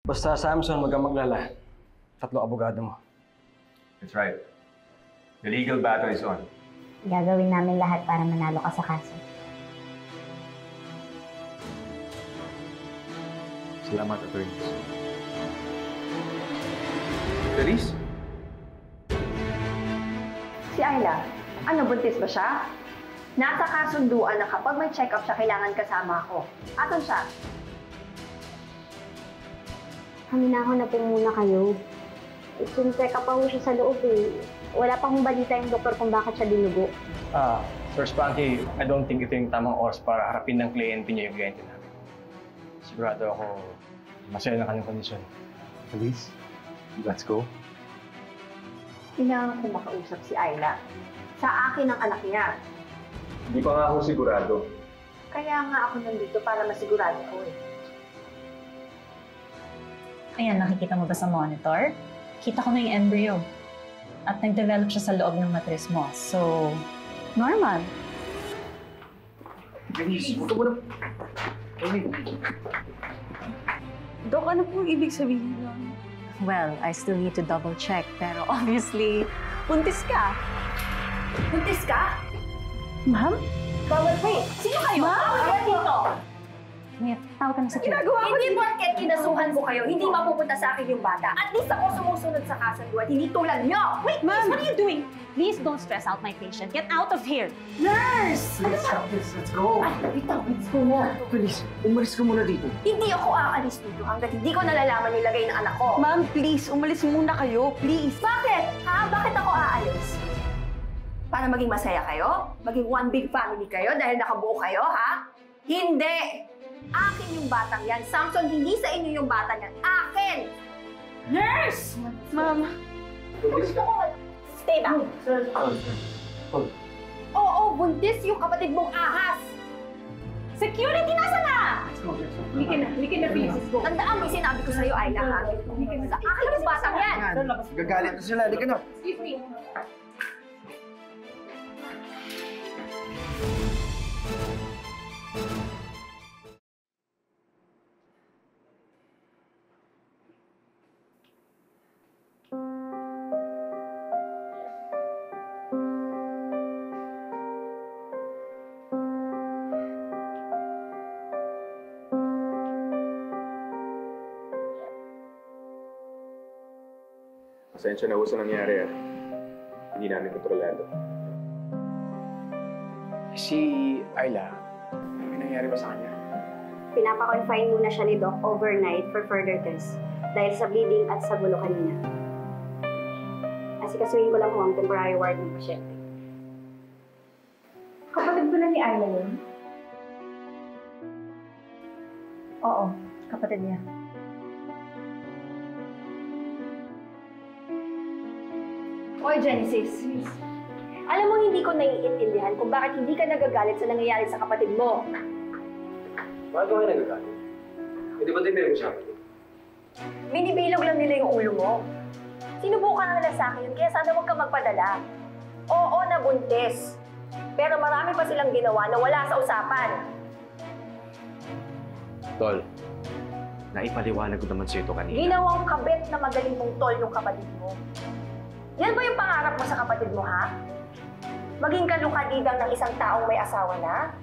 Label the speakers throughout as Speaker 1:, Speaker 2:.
Speaker 1: Basta Samson, wag kang maglala. 3 abogado mo.
Speaker 2: That's right. The legal battle is on.
Speaker 3: Gagawin namin lahat para manalo ka sa kaso.
Speaker 2: Salamat, attorneys. Clarice?
Speaker 4: Si Ayla, ano, buntis ba siya? Nasa kasunduan na kapag may check-up siya, kailangan kasama ako. Asan siya?
Speaker 3: Haminahon na po muna kayo. Check up pa ho siya sa loob eh. Wala pa hong balita yung doktor kung bakit siya dinugo.
Speaker 1: Sir Spanky, I don't think ito yung tamang oras para harapin ng kliyente niya yung kliyente namin. Sigurado ako, masaya na kanyang kondisyon.
Speaker 2: Clarice, let's go.
Speaker 4: Kailangan ko makausap si Ayla. Sa akin ang anak niya.
Speaker 2: Hindi pa nga ako sigurado.
Speaker 4: Kaya nga ako nandito para masigurado ko eh.
Speaker 5: Ayan, nakikita mo ba sa monitor? Kita ko na yung embryo. At nag-develop siya sa loob ng matris mo. So, normal.
Speaker 2: Clarice, huwag ka muna.
Speaker 6: Dok, ano pong ibig sabihin nun?
Speaker 5: Well, I still need to double check. Pero obviously, buntis ka.
Speaker 4: Buntis ka?
Speaker 6: Ma'am?
Speaker 4: Bawal pa eh. Sino kayo? Bawal ka dito!
Speaker 5: Wait, tawag ka na sa security.
Speaker 4: Hindi porket kinasuhan ko kayo, hindi mapupunta sa akin yung bata. At least ako sumusunod sa kasunduan, hindi tulad nyo!
Speaker 5: Wait, Ma'am! What are you doing? Please don't stress out my patient. Get out of here!
Speaker 4: Nurse!
Speaker 2: Please, let's go.
Speaker 4: Ay, bitaw, let's go na.
Speaker 2: Please, umalis ka muna dito.
Speaker 4: Hindi ako aalis dito hanggat hindi ko nalalaman yung lagay ng anak ko.
Speaker 6: Ma'am, please, umalis muna kayo, please.
Speaker 4: Bakit? Ha? Bakit ako aalis? Para maging masaya kayo? Maging one big family kayo dahil nakabuo kayo, ha? Hindi! Akin yung batang yan. Samson, hindi sa inyo yung bata niyan. Akin! Nurse!
Speaker 6: Ma'am.
Speaker 4: Gusto ko stay back. Oo, buntis yung kapatid mong ahas. Security, nasa na? Halika na, Princess. Tandaan mo yung sinabi ko sa'yo, Ayla, ha? Sa akin yung batang yan.
Speaker 2: Gagalit na sila. Halika na.
Speaker 4: Excuse me.
Speaker 2: Pasensya na ho sa nangyari ah. Hindi namin kontrolado.
Speaker 1: Si Ayla, may nangyari ba sa kanya?
Speaker 3: Pinapa-confine muna siya ni Doc overnight for further tests dahil sa bleeding at sa gulo kanina. Asikasuhin ko lang ho ang temporary ward ng pasyente.
Speaker 4: Kapatid ko na ni Ayla yun? Oo, kapatid niya. Oy, Genesis. Alam mo, hindi ko naiintindihan kung bakit hindi ka nagagalit sa nangyayari sa kapatid mo.
Speaker 1: Bakit ba kayo nagagalit? Hindi ba din pinag-usapan?
Speaker 4: Binibilog lang nila yung ulo mo. Sinubukan na nila sa akin yun, kaya sana huwag ka magpadala. Oo, nabuntis. Pero marami pa silang ginawa na wala sa usapan.
Speaker 7: Tol, naipaliwanag ko naman sa'yo ito kanina.
Speaker 4: Ginawang kabet na magaling mong tol yung kapatid mo. Yan ba yung pangarap mo sa kapatid mo, ha? Maging kalukadidang ng isang taong may asawa na?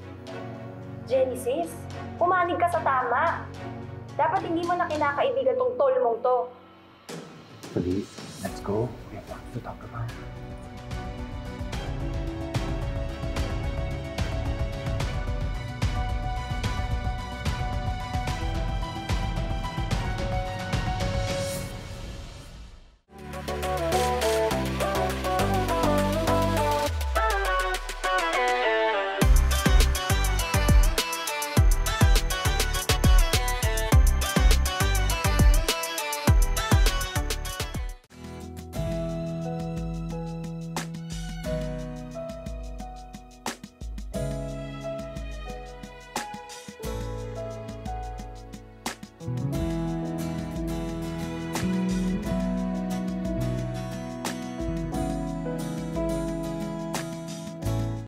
Speaker 4: Genesis, pumanig ka sa tama. Dapat hindi mo na kinakaibigan tong tol mong to.
Speaker 2: Please, let's go. We have to talk about it.